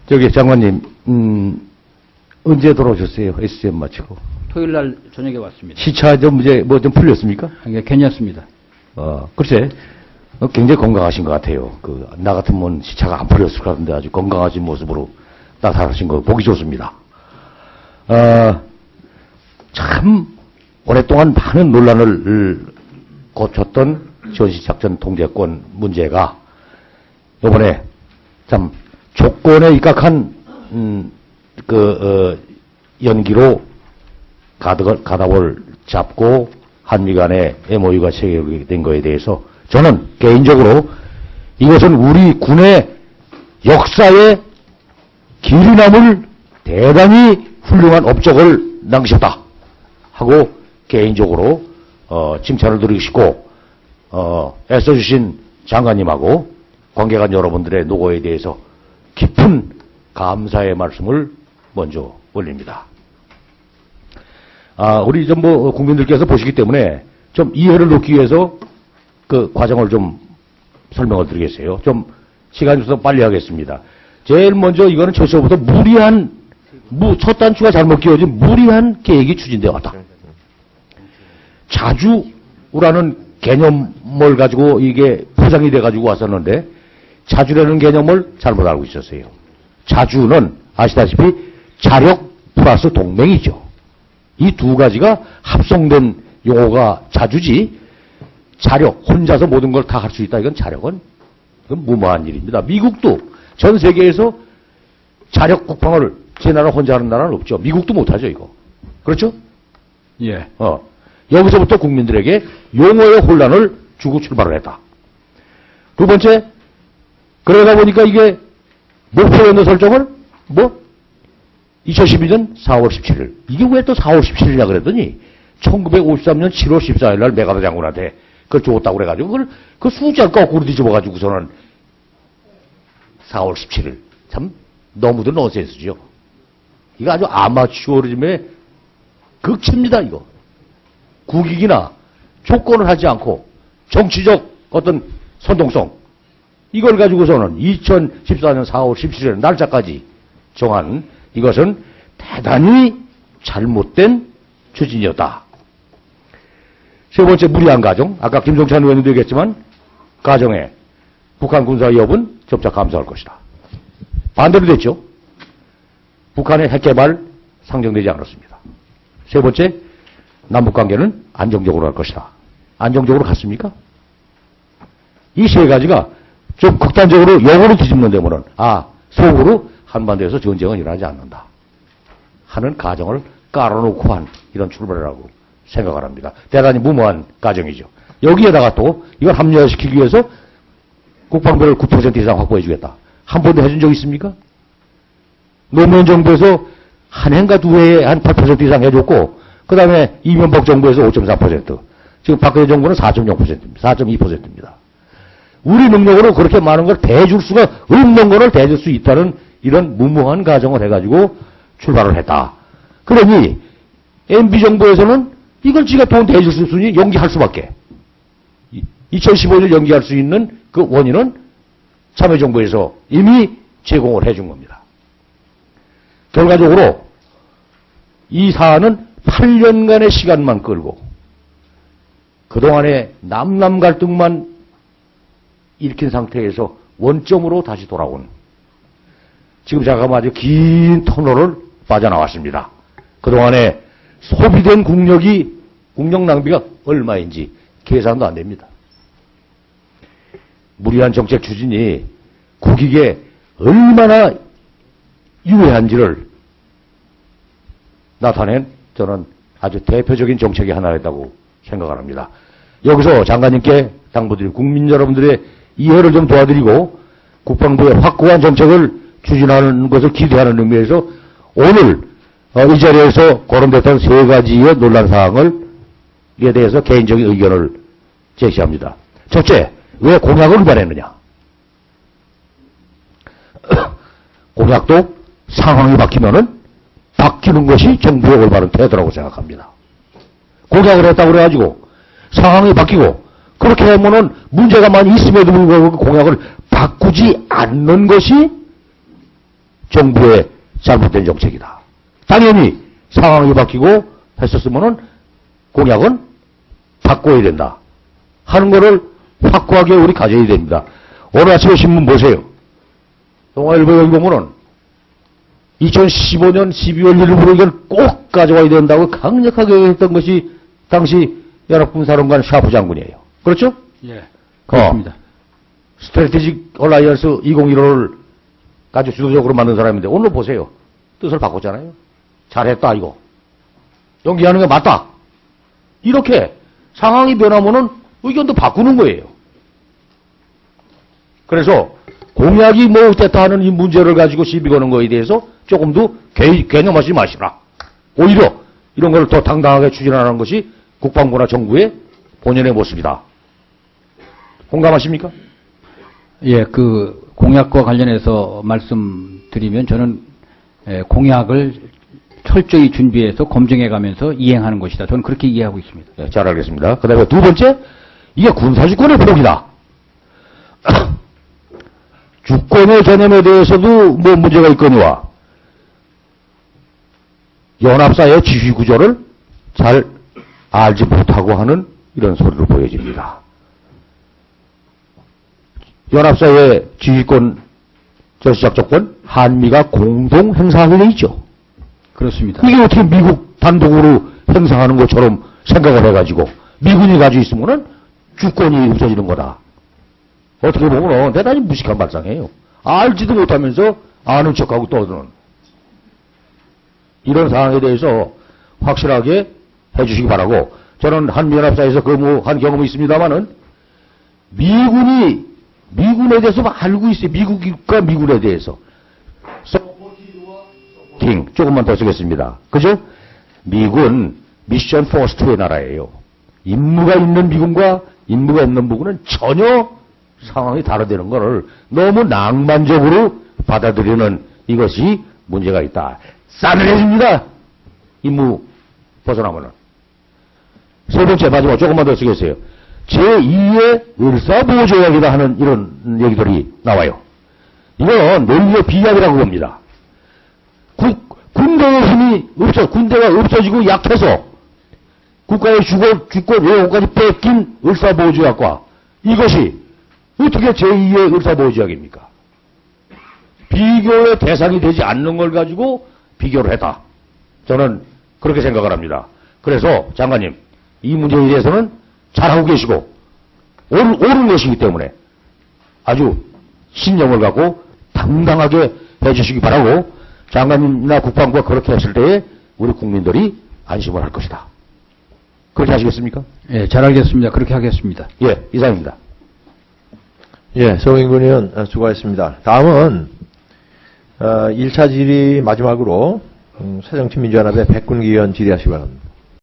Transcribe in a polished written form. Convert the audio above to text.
저기 장관님, 언제 돌아오셨어요? SCM 마치고. 토요일 날 저녁에 왔습니다. 시차 좀 이제 뭐 좀 풀렸습니까? 괜찮습니다. 글쎄, 굉장히 건강하신 것 같아요. 나 같으면 시차가 안 풀렸을 것 같은데 아주 건강하신 모습으로 나타나신 거 보기 좋습니다. 참, 오랫동안 많은 논란을 거쳤던 전시작전 통제권 문제가 이번에 참 조건에 입각한 연기로 가닥을 잡고 한미 간의 MOU가 체결된 것에 대해서 저는 개인적으로 이것은 우리 군의 역사에 길이 남을 대단히 훌륭한 업적을 남기셨다 하고 개인적으로 칭찬을 드리고 싶고 애써주신 장관님하고 관계관 여러분들의 노고에 대해서 깊은 감사의 말씀을 먼저 올립니다. 우리 국민들께서 보시기 때문에 좀 이해를 돕기 위해서 그 과정을 좀 설명을 드리겠어요. 좀 시간이 없어서 빨리 하겠습니다. 제일 먼저 이거는 최초부터 첫 단추가 잘못 끼워진 무리한 계획이 추진되어 왔다. 자주라는 개념을 가지고 이게 포장이 돼가지고 왔었는데 자주라는 개념을 잘못 알고 있었어요. 자주는 아시다시피 자력 플러스 동맹이죠. 이 두 가지가 합성된 용어가 자주지 자력, 혼자서 모든 걸 다 할 수 있다. 이건 무모한 일입니다. 미국도 전 세계에서 자력 국방을 제 나라 혼자 하는 나라는 없죠. 미국도 못하죠, 이거. 그렇죠? 예. 여기서부터 국민들에게 용어의 혼란을 주고 출발을 했다. 두 번째, 그러다 보니까 이게 목표연도 설정을 2012년 4월 17일. 이게 왜 또 4월 17일이냐 그랬더니 1953년 7월 14일 날 메가더 장군한테 그걸 줬다고 그래가지고 그 숫자를 거꾸로 뒤집어가지고서는 4월 17일. 참 너무도 넌센스죠. 이거 아주 아마추어리즘의 극치입니다, 이거. 국익이나 조건을 하지 않고 정치적 어떤 선동성 이걸 가지고서는 2014년 4월 17일 날짜까지 정한 이것은 대단히 잘못된 추진이었다. 세 번째 무리한 가정. 아까 김종찬 의원님도 얘기했지만 가정에 북한 군사 위협은 접착 감수할 것이다. 반대로 됐죠. 북한의 핵개발 상정되지 않았습니다. 세 번째, 남북관계는 안정적으로 할 것이다. 안정적으로 갔습니까? 이 세 가지가 좀 극단적으로 역으로 뒤집는 데면은 속으로 한반도에서 전쟁은 일어나지 않는다 하는 가정을 깔아놓고 한 이런 출발이라고 생각을 합니다. 대단히 무모한 가정이죠. 여기에다가 또 이걸 합리화시키기 위해서 국방비를 9% 이상 확보해 주겠다. 한 번도 해준 적 있습니까? 노무현 정부에서 한 해인가 두 해에 한 8% 이상 해줬고 그 다음에 이명박 정부에서 5.4%, 지금 박근혜 정부는 4.0%입니다. 4.2%입니다. 우리 능력으로 그렇게 많은 걸 대줄 수가 없는 거를 대줄 수 있다는 이런 무모한 가정을 해가지고 출발을 했다. 그러니 MB 정부에서는 이걸 지가 돈 대줄 수 있으니 연기할 수밖에. 2015년 연기할 수 있는 그 원인은 참여정부에서 이미 제공을 해준 겁니다. 결과적으로 이 사안은 8년간의 시간만 끌고 그동안의 남남 갈등만 일으킨 상태에서 원점으로 다시 돌아온 지금 잠깐만 아주 긴 터널을 빠져나왔습니다. 그동안에 소비된 국력 낭비가 얼마인지 계산도 안 됩니다. 무리한 정책 추진이 국익에 얼마나 유해한지를 나타낸 저는 아주 대표적인 정책이 하나였다고 생각을 합니다. 여기서 장관님께 당부드리고 국민 여러분들의 이해를 좀 도와드리고 국방부의 확고한 정책을 추진하는 것을 기대하는 의미에서 오늘 이 자리에서 거론됐던 세 가지의 논란사항에 대해서 개인적인 의견을 제시합니다. 첫째, 왜 공약을 위반했느냐? 공약도 상황이 바뀌면은 바뀌는 것이 정부의 올바른 태도라고 생각합니다. 공약을 했다고 그래가지고 상황이 바뀌고 그렇게 하면은 문제가 많이 있음에도 불구하고 그 공약을 바꾸지 않는 것이 정부의 잘못된 정책이다. 당연히 상황이 바뀌고 했었으면은 공약은 바꿔야 된다 하는 거를 확고하게 우리 가져야 됩니다. 오늘 아침에 신문 보세요. 동아일보 여기 보면은 2015년 12월 1일부로 이건 꼭 가져와야 된다고 강력하게 했던 것이 당시 연합군사령관 샤프 장군이에요. 그렇죠? 예. 그렇습니다. 스트래티직 얼라이언스 2015를 아주 주도적으로 만든 사람인데 오늘 보세요. 뜻을 바꿨잖아요. 잘했다 이거. 연기하는 게 맞다. 이렇게 상황이 변하면은 의견도 바꾸는 거예요. 그래서 공약이 뭐 어땠다 하는 이 문제를 가지고 시비 거는 거에 대해서 조금도 개념하지 마시라. 오히려 이런 걸 더 당당하게 추진하는 것이 국방부나 정부의 본연의 모습이다. 공감하십니까? 예, 그 공약과 관련해서 말씀드리면 저는 공약을 철저히 준비해서 검증해가면서 이행하는 것이다. 저는 그렇게 이해하고 있습니다. 네, 잘 알겠습니다. 그 다음에 두 번째, 이게 군사주권의 포기다. 주권의 개념에 대해서도 뭐 문제가 있거니와 연합사의 지휘 구조를 잘 알지 못하고 하는 이런 소리로 보여집니다. 연합사의 지휘권, 전시작전권, 한미가 공동 행사하게 돼 있죠. 그렇습니다. 이게 어떻게 미국 단독으로 행사하는 것처럼 생각을 해가지고 미군이 가지고 있으면은 주권이 없어지는 거다. 어떻게 보면 대단히 무식한 발상이에요. 알지도 못하면서 아는 척하고 떠드는 이런 상황에 대해서 확실하게 해주시기 바라고, 저는 한미연합사에서 근무한 경험이 있습니다만은 미군에 대해서 알고 있어요. 미국과 미군에 대해서. 조금만 더 쓰겠습니다. 그죠? 미군 미션 포스트의 나라예요. 임무가 있는 미군과 임무가 없는 미군은 전혀 상황이 다르다는 것을 너무 낭만적으로 받아들이는 이것이 문제가 있다. 싸늘해집니다. 임무 벗어나면은. 세 번째, 마지막 조금만 더 쓰겠어요. 제2의 을사보호조약이다 하는 이런 얘기들이 나와요. 이건 논리의 비약이라고 봅니다. 군대의 힘이 군대가 없어지고 약해서 국가의 주권 외호까지 뺏긴 을사보호조약과 이것이 어떻게 제2의 을사보호조약입니까? 비교의 대상이 되지 않는 걸 가지고 비교를 했다. 저는 그렇게 생각을 합니다. 그래서 장관님, 이 문제에 대해서는 잘하고 계시고 옳은 것이기 때문에 아주 신념을 갖고 당당하게 해주시기 바라고, 장관님이나 국방부가 그렇게 했을 때에 우리 국민들이 안심을 할 것이다. 그렇게 하시겠습니까? 예, 잘 알겠습니다. 그렇게 하겠습니다. 예, 이상입니다. 예, 서영군 의원 수고하셨습니다. 다음은 1차 질의 마지막으로 새정치민주연합의 백군기 의원 질의하시기 바랍니다.